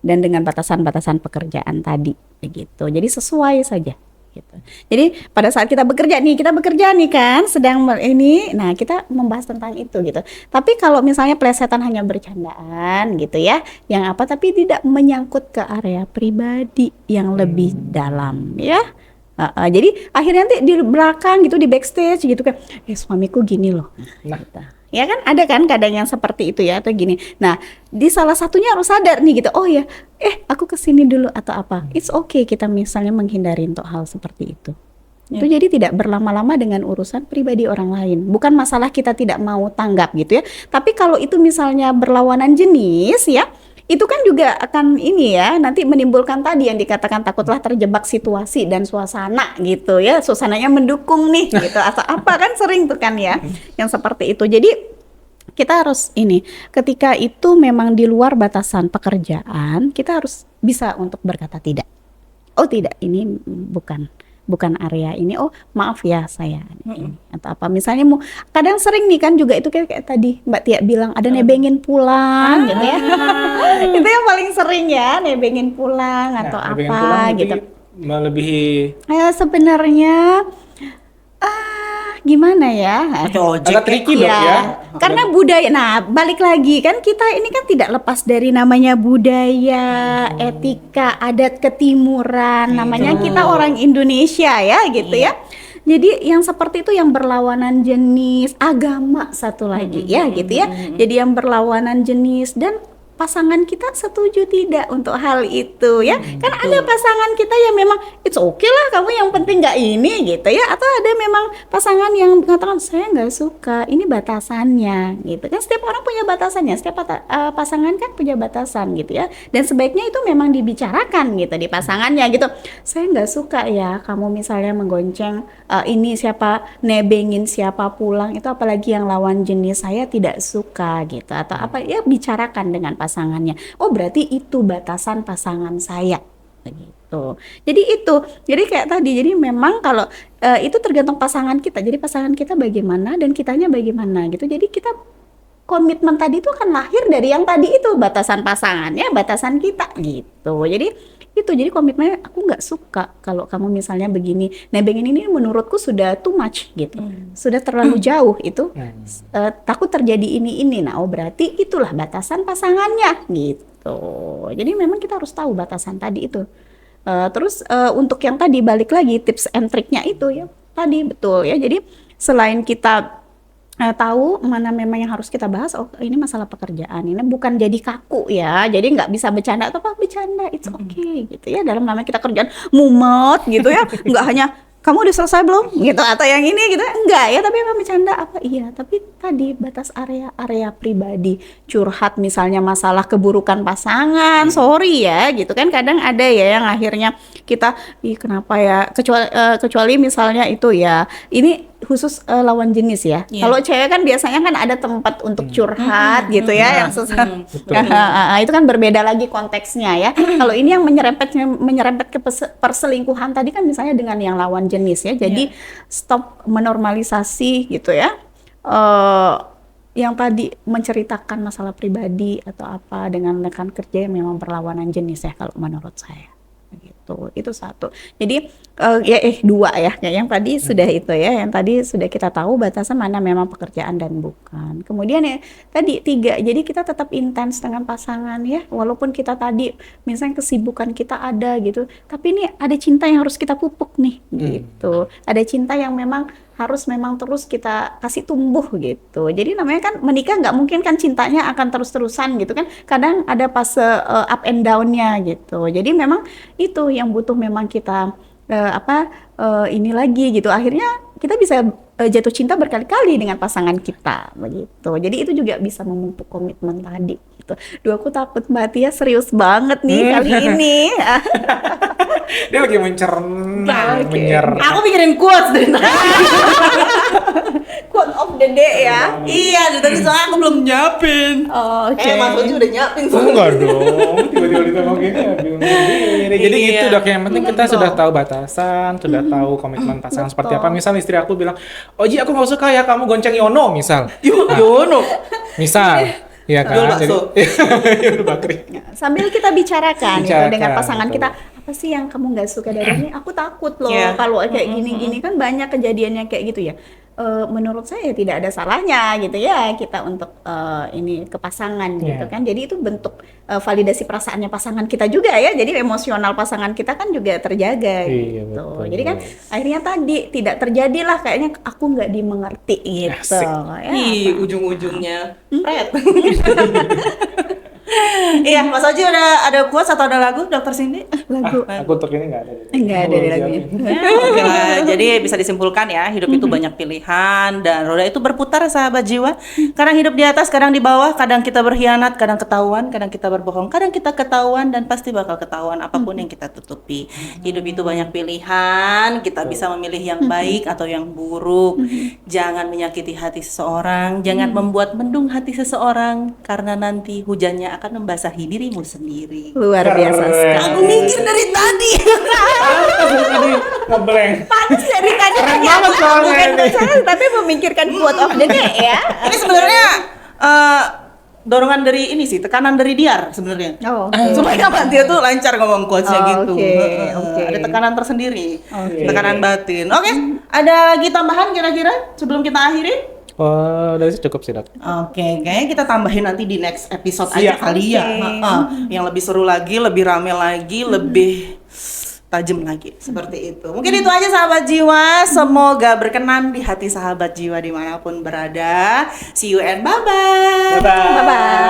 dan dengan batasan-batasan pekerjaan tadi begitu. Jadi sesuai saja gitu. Jadi pada saat kita bekerja nih kan sedang nah kita membahas tentang itu gitu. Tapi kalau misalnya plesetan hanya bercandaan gitu ya, yang apa tapi tidak menyangkut ke area pribadi yang lebih dalam ya. Jadi akhirnya nanti di belakang gitu, di backstage gitu kan, suamiku gini loh. Nah. Gitu. Ya kan ada kan kadang yang seperti itu ya atau gini. Nah di salah satunya harus sadar nih gitu, oh ya aku kesini dulu atau apa. It's okay kita misalnya menghindari untuk hal seperti itu. Itu jadi tidak berlama-lama dengan urusan pribadi orang lain. Bukan masalah kita tidak mau tanggap gitu ya. Tapi kalau itu misalnya berlawanan jenis ya, itu kan juga akan ini ya, nanti menimbulkan tadi yang dikatakan takutlah terjebak situasi dan suasana gitu ya, suasananya mendukung nih gitu atau apa kan sering tuh kan ya yang seperti itu. Jadi kita harus ketika itu memang di luar batasan pekerjaan, kita harus bisa untuk berkata tidak. Oh tidak, ini bukan bukan area ini, oh maaf ya saya ini atau apa misalnya kadang sering nih kan juga itu kayak tadi Mbak Tia bilang ada nebengin pulang gitu ya. Itu yang paling sering ya, nebengin pulang atau nebengin apa pulang gitu. melebihi Sebenarnya gimana ya? agak tricky dok ya. Karena budaya, nah balik lagi kan kita ini kan tidak lepas dari namanya budaya, etika, adat ketimuran, namanya kita orang Indonesia ya gitu ya. Jadi yang seperti itu yang berlawanan jenis, agama satu lagi ya gitu ya. Jadi yang berlawanan jenis dan pasangan kita setuju tidak untuk hal itu ya. Kan ada pasangan kita yang memang it's okay lah kamu yang penting nggak ini gitu ya, atau ada memang pasangan yang mengatakan saya nggak suka, ini batasannya gitu kan. Setiap orang punya batasannya, setiap pasangan kan punya batasan gitu ya, dan sebaiknya itu memang dibicarakan gitu di pasangannya gitu. Saya nggak suka ya kamu misalnya menggonceng ini siapa, nebengin siapa pulang itu, apalagi yang lawan jenis, saya tidak suka gitu, atau apa ya, bicarakan dengan pasangannya. Oh berarti itu batasan pasangan saya begitu. Jadi kayak tadi, jadi memang kalau itu tergantung pasangan kita. Jadi pasangan kita bagaimana dan kitanya bagaimana gitu. Jadi kita komitmen tadi itu kan lahir dari yang tadi itu, batasan pasangannya, batasan kita gitu. Jadi komitmennya, aku nggak suka kalau kamu misalnya begini, nebengin ini menurutku sudah too much gitu, sudah terlalu jauh itu, takut terjadi ini. Nah, oh berarti itulah batasan pasangannya gitu. Jadi memang kita harus tahu batasan tadi itu. Terus untuk yang tadi balik lagi tips and triknya itu ya tadi betul ya. Jadi selain kita tahu mana memang yang harus kita bahas, oh ini masalah pekerjaan, ini bukan jadi kaku ya, jadi nggak bisa bercanda atau apa, bercanda it's okay gitu ya, dalam namanya kita kerjaan mumet gitu ya, nggak hanya kamu udah selesai belum gitu atau yang ini gitu, enggak ya, tapi memang bercanda apa iya, tapi tadi batas area pribadi, curhat misalnya masalah keburukan pasangan, sorry ya gitu kan, kadang ada ya yang akhirnya kita kenapa ya, kecuali misalnya itu ya, ini khusus lawan jenis ya. Kalau cewek kan biasanya kan ada tempat untuk curhat gitu ya, yang itu kan berbeda lagi konteksnya ya. Kalau ini yang menyerempet ke perselingkuhan tadi kan misalnya dengan yang lawan jenis ya. Jadi stop menormalisasi gitu ya. Yang tadi menceritakan masalah pribadi atau apa dengan rekan kerja yang memang berlawanan jenis ya, kalau menurut saya. Gitu. Itu satu. Jadi dua ya, yang tadi sudah itu ya, yang tadi sudah kita tahu batasan mana memang pekerjaan dan bukan. Kemudian ya tadi 3, jadi kita tetap intens dengan pasangan ya, walaupun kita tadi misalnya kesibukan kita ada gitu, tapi ini ada cinta yang harus kita pupuk nih gitu. Ada cinta yang memang harus memang terus kita kasih tumbuh gitu. Jadi namanya kan menikah nggak mungkin kan cintanya akan terus-terusan gitu kan. Kadang ada fase up and down-nya gitu. Jadi memang itu yang butuh memang kita ini lagi gitu. Akhirnya kita bisa jatuh cinta berkali-kali dengan pasangan kita begitu. Jadi itu juga bisa memupuk komitmen tadi gitu. Duh, aku takut Mbak Tia serius banget nih kali ini. Dia lagi mencerna, Aku pikirin quotes dari tadi. Quote of the day ya. Iya, dari tadi soalnya aku belum nyiapin. Oke. Mas Oji udah nyiapin. enggak dong, tiba-tiba ditembak gini ya, bingung sendiri. Jadi Iya. itu dok, yang penting kita sudah tahu batasan, sudah tahu komitmen pasangan seperti apa. Misal istri aku bilang, Oji aku nggak suka ya kamu gonceng Yono misal. Yono. Misal. Iya kan? Jual bakso. Yul Bakri. Sambil kita bicarakan gitu dengan pasangan betul. kita, apa sih yang kamu nggak suka dari ini? Aku takut loh Iya. kalau kayak gini-gini, kan banyak kejadiannya kayak gitu ya. Menurut saya tidak ada salahnya gitu ya kita untuk ini ke pasangan gitu kan. Jadi itu bentuk validasi perasaannya pasangan kita juga ya. Jadi emosional pasangan kita kan juga terjaga Iya, gitu. betul. Jadi kan akhirnya tadi tidak terjadilah kayaknya aku nggak dimengerti gitu. Asik. Ya, Ih, ujung-ujungnya Fred. Iya, Mas Oji ada quotes atau ada lagu, Dokter Cindy? lagu Aku untuk ini nggak ada. enggak ada di lagunya. Oke lah, jadi bisa disimpulkan ya, hidup itu banyak pilihan dan roda itu berputar sahabat jiwa. Kadang hidup di atas, kadang di bawah, kadang kita berkhianat, kadang ketahuan, kadang kita berbohong, kadang kita ketahuan dan pasti bakal ketahuan apapun yang kita tutupi. Hidup itu banyak pilihan, kita bisa memilih yang baik atau yang buruk. Jangan menyakiti hati seseorang, jangan membuat mendung hati seseorang karena nanti hujannya akan akan membasahi dirimu sendiri. Luar biasa sekali. Aku mikir dari tadi. Tadi ngeblank. Panas dari tadi Keren ternyata banget soalnya bukan ini. pacaran tapi memikirkan quote of the day ya. Ini sebenarnya dorongan dari ini sih, tekanan dari Diar sebenarnya. Oh, Supaya dia tuh lancar ngomong quotes-nya Oh, gitu. oke, Heeh. oke. Ada tekanan tersendiri, Oke. tekanan batin. Oke, ada lagi tambahan kira-kira sebelum kita akhiri? Oh, dari situ cukup sih Dok. Oke, kayaknya kita tambahin nanti di next episode Siap. aja kali ya. Oke. Heeh. Yang lebih seru lagi, lebih rame lagi, lebih tajam lagi. Seperti itu. Mungkin itu aja sahabat jiwa. Semoga berkenan di hati sahabat jiwa dimanapun berada. See you and bye-bye. Bye-bye. Bye bye.